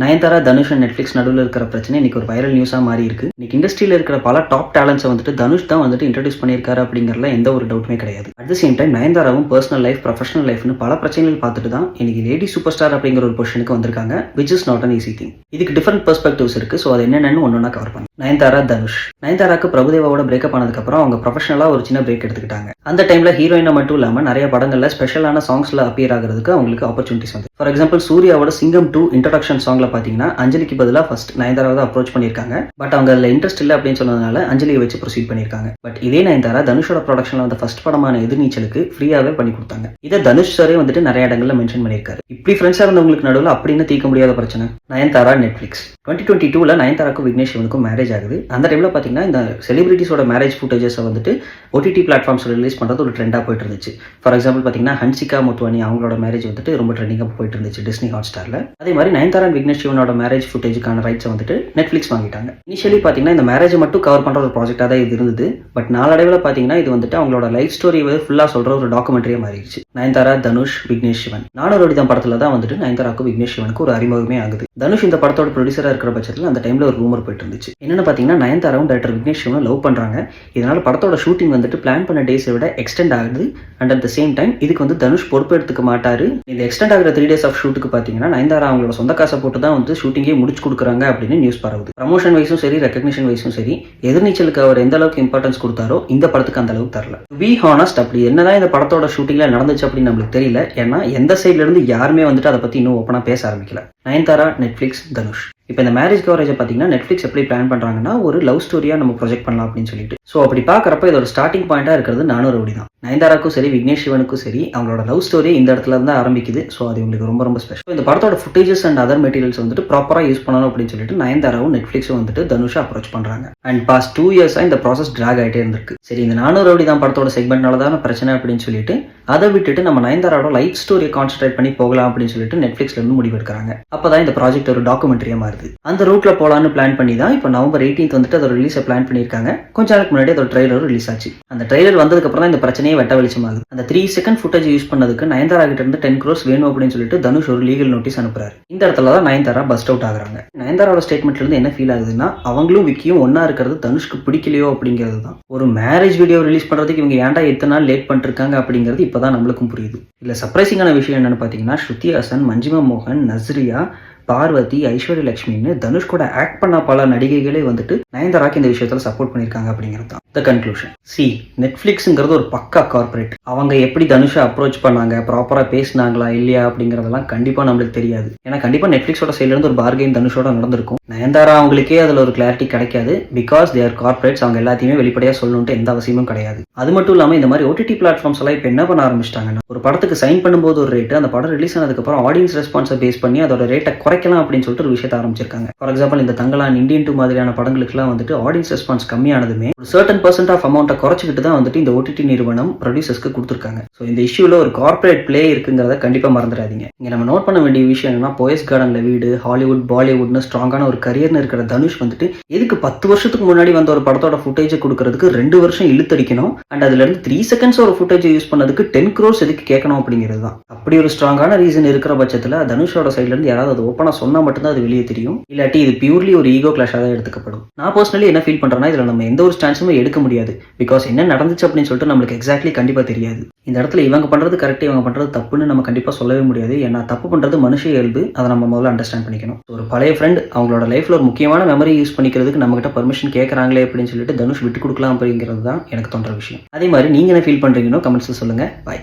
Nayanthara, Dhanush and Netflix நடுவில் இருக்கிற பிரச்சனை இன்னைக்கு ஒரு வைரல் நியூஸாக மாறி இருக்கு. இன்னைக்கு இண்டஸ்ட்ரியில் இருக்கிற பல டாப் டேலண்ட்ஸை வந்துட்டு தனுஷ் தான் வந்துட்டு இன்ட்ரடியூஸ் பண்ணியிருக்காரு அப்படிங்கிறதுல எந்த ஒரு டவுட்டுமே கிடையாது. அட் த சேம் டைம் நயன்தாராவும் பர்சனல் லைஃப், ப்ரொஃபஷனல் லைஃப்னு பல பிரச்சனைகள் பார்த்துட்டு தான் இன்னைக்கு லேடி சூப்பர் ஸ்டார் அப்படிங்கிற ஒரு பொசிஷனுக்கு வந்திருக்காங்க. Which is not an easy thing. இதுக்கு டிஃபரெண்ட் பெர்ஸ்பெக்டிவ்ஸ் இருக்கு. ஸோ அது என்னென்னு ஒன்னொன்னா கவர் பண்ணி. நயன்தாரா, தனுஷ். நயன்தாராக்கு பிரபுதேவாவோட பிரேக்கப் ஆனதுக்கப்புறம் அவங்க ப்ரொஃபஷனலாக ஒரு சின்ன பிரேக் எடுத்துக்கிட்டாங்க. அந்த டைம்ல ஹீரோயினை மட்டும் இல்லாமல் நிறைய படங்களில் ஸ்பெஷலான சாங்ஸ்ல அப்பியர் ஆகிறதுக்கு அவங்களுக்கு ஆப்பர்ச்சுனிட்டிஸ் வந்து. ஃபார் எக்ஸாம்பிள் சூர்யாவோட சிங்கம் 2 இன்ட்ரோடக்ஷன் சாங்ல பார்த்தீங்கன்னா அஞ்சலிக்கு பதிலாக ஃபர்ஸ்ட் நயன்தாராவை தான் அப்ரோச் பண்ணியிருக்காங்க. பட் அவங்க அதில் இன்ட்ரெஸ்ட் இல்லை அப்படின்னு சொன்னதுனால அஞ்சலியை வச்சு ப்ரொசீட் பண்ணியிருக்காங்க. பட் இதே நயன்தாரா தனுஷோட ப்ரொடக்ஷன்ல வந்த ஃபர்ஸ்ட் படமான எதிர்நீச்சலுக்கு ஃப்ரீயாவே பண்ணி கொடுத்தாங்க. இதை தனுஷ் சாரே வந்துட்டு நிறைய இடங்கள்ல மென்ஷன் பண்ணியிருக்காரு. இப்படி ஃப்ரெண்ட்ஸா இருந்தவங்களுக்கு நடுவில் அப்படின்னு தீர்க்க முடியாத பிரச்சனை. நயன்தாரா, நெட்ஃபிளிக்ஸ். 2022ல நயன்தாராக்கும் விக்னேஷ் சிவனுக்கும் மேரேஜ் ஆகுது. அந்த டைம்ல பாத்தீங்கன்னா இந்த செலிபிரிட்டிஸோட மேரேஜ் ஃபுட்டேஜஸை வந்துட்டு OTT பிளாட்ஃபார்ம்ஸ் ரிலீஸ் பண்றது ஒரு ட்ரெண்டா போயிட்டு இருந்துச்சு. ஃபார் எக்ஸாம்பிள் பாத்தீங்கன்னா ஹன்சிகா மோத்வானி அவங்களோட மேரேஜ் வந்துட்டு ரொம்ப ட்ரெண்டிங்காக போயிட்டு இருந்துச்சு டிஸ்னி ஹாட்ஸ்டார்ல. அதே மாதிரி நயன்தாரா விக்னேஷ் சிவனோட மேரேஜ் ஃபுட்டேஜுக்கான ரைட்ஸை வந்துட்டு நெட்ஃபிளிக்ஸ் வாங்கிட்டாங்க. இனிஷியலி பாத்தீங்கன்னா இந்த மேரேஜை மட்டும் கவர் பண்ற ஒரு ப்ராஜெக்டா தான் இது இருந்தது. பட் நாளடைவில் பாத்தீங்கன்னா இது வந்துட்டு அவங்களோட லைஃப் ஸ்டோரி ஃபுல்லா சொல்ற ஒரு டாக்குமெண்ட்ரியா மாறிடுச்சு. நயன்தாரா, தனுஷ், விக்னேஷ் சிவன். 400 படத்துல தான் வந்துட்டு நயன்தாராக்கும் விக்னேஷ் சிவனுக்கு ஒரு அறிமுகமே ஆகுது. தனுஷ் இந்த படத்தோட ப்ரொடியூசரா இருக்கிற பட்சத்தில் அந்த டைம்ல ஒரு ரூமர் போயிட்டு இருந்துச்சு. என்னன்னு பாத்தீங்கன்னா நயன்தாராவும் டைரக்டர் விக்னேஷ் சிவனும் லவ் பண்றாங்க. இதனால படத்தோட ஷூட்டிங் வந்துட்டு பிளான் பண்ண டேஸை விட எக்ஸ்டெண்ட் ஆகுது. And at the same time இதுக்கு வந்து தனுஷ் பொறுப்பு எடுத்துக்க மாட்டாரு. இந்த எக்ஸ்டெண்ட் ஆகிற 3 days ஆஃப் ஷூட்டுக்கு பாத்தீங்கன்னா நயன்தாரா அவங்களோட சொந்த காசை போட்டு தான் வந்து ஷூட்டிங்கே முடிச்சு கொடுக்குறாங்க அப்படின்னு நியூஸ் பரவுது. ப்ரமோஷன் வைஸும் சரி, ரெகக்னிஷன் வைஸும் சரி, எதிர்நீச்சலுக்கு அவர் எந்த அளவுக்கு இம்பார்ட்டன்ஸ் கொடுத்தாரோ இந்த படத்துக்கு அந்த அளவுக்கு தரல. பி ஹானஸ்ட், அப்படி என்னதான் இந்த படத்தோட ஷூட்டிங்ல நடந்துச்சு அப்படின்னு நம்மளுக்கு தெரியல. ஏன்னா எந்த சைட்ல இருந்து யாருமே வந்துட்டு அதை பத்தி இன்னும் ஓப்பனா பேச ஆரம்பிக்கல. நயன்தாரா, நெட்ஃபிளிக்ஸ், தனுஷ். இப்போ இந்த மேரேஜ் கவரேஜை பார்த்தீங்கன்னா நெட்ஃபிளிக்ஸ் எப்படி பிளான் பண்ணுறாங்கன்னா ஒரு லவ் ஸ்டோரியாக நம்ம ப்ரொஜெக்ட் பண்ணலாம் அப்படின்னு சொல்லிட்டு. ஸோ அப்படி பார்க்குறப்ப இதோட ஸ்டார்டிங் பாயிண்டாக இருக்கிறது 400 தான். நயன்தாராக்கும் சரி, விக்னேஷ் சிவனுக்கும் சரி, அவங்களோட லவ் ஸ்டோரி இந்த இடத்துல இருந்து ஆரம்பிக்குது. ஸோ அது உங்களுக்கு ரொம்ப ரொம்ப ஸ்பெஷல். இந்த படத்தோட ஃபுட்டேஜஸ் அண்ட் அதர் மெட்டீரியல்ஸ் வந்துட்டு ப்ராப்பராக யூஸ் பண்ணணும் அப்படின்னு சொல்லிட்டு நயன்தாராவும் நெட்ஃபிளிக்ஸும் வந்துட்டு தனுஷை அப்ரோச் பண்ணுறாங்க. அண்ட் பாஸ்ட் 2 years இந்த ப்ராசஸ் டிராக் ஆகிட்டே இருந்திருக்கு. சரி, இந்த 400 தான் படத்தோட செக்மெண்ட்னால தான பிரச்சனை அப்படின்னு சொல்லிட்டு அதை விட்டுட்டு நம்ம நயன்தாராவோட லைஃப் ஸ்டோரியை கான்சென்ட்ரேட் பண்ணி போகலாம் அப்படின்னு சொல்லிட்டு நெட்ஃபிளிக்ஸ்ல இருந்து முடிவெடுக்கிறாங்க. அப்பதான் இந்த ப்ராஜெக்ட் ஒரு டாக்குமெண்ட்ரியா மாறுது. அந்த ரூட்ல போலான்னு பிளான் பண்ணி தான் இப்போ November 18th வந்துட்டு அதோட ரிலீஸை பிளான் பண்ணியிருக்காங்க. கொஞ்ச நாளுக்கு முன்னாடி அதோட ட்ரெய்லர் ரிலீஸ் ஆச்சு. அந்த ட்ரெய்லர் வந்ததுக்கு அப்புறம் தான் இந்த பிரச்சனையே வெட்ட வெளிச்சமாகுது. அந்த 3 second ஃபுட்டேஜ் யூஸ் பண்ணதுக்கு நயன்தாரா கிட்ட இருந்து 10 crores வேணும் அப்படின்னு சொல்லிட்டு தனுஷ் ஒரு லீகல் நோட்டீஸ் அனுப்புறாரு. இந்த இடத்துல தான் நயன்தாரா பஸ்ட் அவுட் ஆகுறாங்க. நயன்தாராவோட ஸ்டேட்மெண்ட்ல இருந்து என்ன ஃபீல் ஆகுதுன்னா அவங்களும் விக்கியும் ஒன்னா இருக்கிறது தனுஷ்க்கு பிடிக்கலையோ அப்படிங்கிறது தான். ஒரு மேரேஜ் வீடியோ ரிலீஸ் பண்றதுக்கு இவங்க ஏன்டா எத்தனை நாள் லேட் பண்ணிட்டு இருக்காங்க அப்படிங்கிறது இப்பதான் நம்மளுக்கும் புரியுது. இல்ல சர்ப்ரைசிங்கான விஷயம் என்னன்னு பாத்தீங்கன்னா ஸ்ருதி ஹாசன், மஞ்சிமா மோகன், நஸ்ரியா, பார்வதி, ஐஸ்வர்யா லட்சுமின்னு தனுஷ் கூட ஆக்ட் பண்ண பல நடிகைகளே வந்துட்டு நயன்தாராக்கு இந்த விஷயத்துல சப்போர்ட் பண்ணிருக்காங்க அப்படிங்கிறது தான் த கன்க்ளூஷன். நெட்ஃபிளிக்ஸ்ங்கிறது ஒரு பக்கா கார்பரேட். அவங்க எப்படி தனுஷை அப்ரோச் பண்ணாங்க, ப்ராப்பரா பேசினாங்களா இல்லையா அப்படிங்கறதெல்லாம் கண்டிப்பா நம்மளுக்கு தெரியாது. ஏன்னா கண்டிப்பா நெட்ஃபிளிக்ஸோட சைட்ல இருந்து ஒரு பார்கெயின் தனுஷோட நடந்திருக்கும். நயன்தாரா அவங்களுக்கே அதுல ஒரு கிளாரிட்டி கிடைக்காது. பிகாஸ் தேர் கார்பரேட்ஸ், அவங்க எல்லாத்தையுமே வெளிப்படையா சொல்லணும்ட்டு எந்த அவசியமும் கிடையாது. அது மட்டும் இல்லாம இந்த மாதிரி OTT பிளாட்ஃபார்ம்ஸ் எல்லாம் இப்ப என்ன பண்ண ஆரம்பிச்சிட்டாங்கன்னா ஒரு படத்துக்கு சைன் பண்ணும்போது ஒரு ரேட், அந்த படம் ரிலீஸ் ஆனதுக்கு அப்புறம் ஆடியன்ஸ் ரெஸ்பான்ஸை பேஸ் பண்ணி அதோட ரேட்டை குறைக்கலாம் அப்படின்னு சொல்லிட்டு ஒரு விஷயத்தை ஆரம்பிச்சிருக்காங்க. ஃபார் எக்ஸாம்பிள் இந்த தங்கலான், இந்தியன் 2 மாதிரியான படங்களுக்குலாம் வந்துட்டு ஆடியன்ஸ் ரெஸ்பான்ஸ் கம்மியானதுமே ஒரு சர்டன் % ஆஃப் அமௌண்ட்டை குறைச்சிக்கிட்டு தான் வந்துட்டு இந்த OTT நிறுவனம் ப்ரொடியூசர்ஸ்க்கு கொடுத்துருக்காங்க. ஸோ இந்த இஷ்யூல ஒரு கார்பரேட் பிளே இருக்குங்கிறத கண்டிப்பா மறந்துடாதீங்க. இங்க நம்ம நோட் பண்ண வேண்டிய விஷயம் என்னன்னா போயஸ் கார்டன்ல வீடு, ஹாலிவுட், பாலிவுட்னு ஸ்ட்ராங்கான ஒரு கரியர்னு இருக்கிற தனுஷ் வந்துட்டு எதுக்கு 10 வருஷத்துக்கு முன்னாடி வந்த ஒரு படத்தோட ஃபுட்டேஜை கொடுக்கறதுக்கு 2 வருஷம் இழுத்தடிக்கணும். அண்ட் அதுல இருந்து 3 seconds ஒரு ஃபுட்டேஜை யூஸ் பண்ணதுக்கு 10 crores எதுக்கு கேட்கணும் அப்படிங்கிறது தான். அப்படி ஒரு ஸ்ட்ராங்கான ரீசன் இருக்கிற பட்சத்துல தனுஷோட சைட்ல இருந்து யாராவது அது ஓப்பனா சொன்னா மட்டும்தான் அது வெளியே தெரியும். இல்லாட்டி இது பியூர்லி ஒரு ஈகோ கிளாஷாக தான் எடுத்துக்கப்படும். நான் பர்சனலி என்ன ஃபீல் பண்றேன்னா இதுல நம்ம எந்த ஒரு ஸ்டான்ஸுமே எடுக்க முடியாது. பிகாஸ் என்ன நடந்துச்சு அப்படின்னு சொல்லிட்டு நம்மளுக்கு எக்ஸாக்ட்லி கண்டிப்பா தெரியாது. இந்த இடத்துல இவங்க பண்றது கரெக்ட், இவங்க பண்றது தப்புன்னு நம்ம கண்டிப்பா சொல்லவே முடியாது. ஏன்னா தப்பு பண்றது மனுஷ இயல்பு. அதை நம்ம முதல்ல அண்டர்ஸ்டாண்ட் பண்ணிக்கணும். ஒரு பழைய ஃப்ரெண்ட் அவங்களோட லைஃப்ல ஒரு முக்கியமான மெமரி யூஸ் பண்ணிக்கிறதுக்கு நம்ம கிட்ட பர்மிஷன் கேட்கறாங்களே அப்படின்னு சொல்லிட்டு தனுஷ் விட்டு கொடுக்கலாம் அப்படிங்கிறது தான் எனக்கு தோன்ற விஷயம். அதே மாதிரி நீங்க என்ன ஃபீல் பண்றீங்கன்னு கமெண்ட்ஸ்ல சொல்லுங்க. பாய்.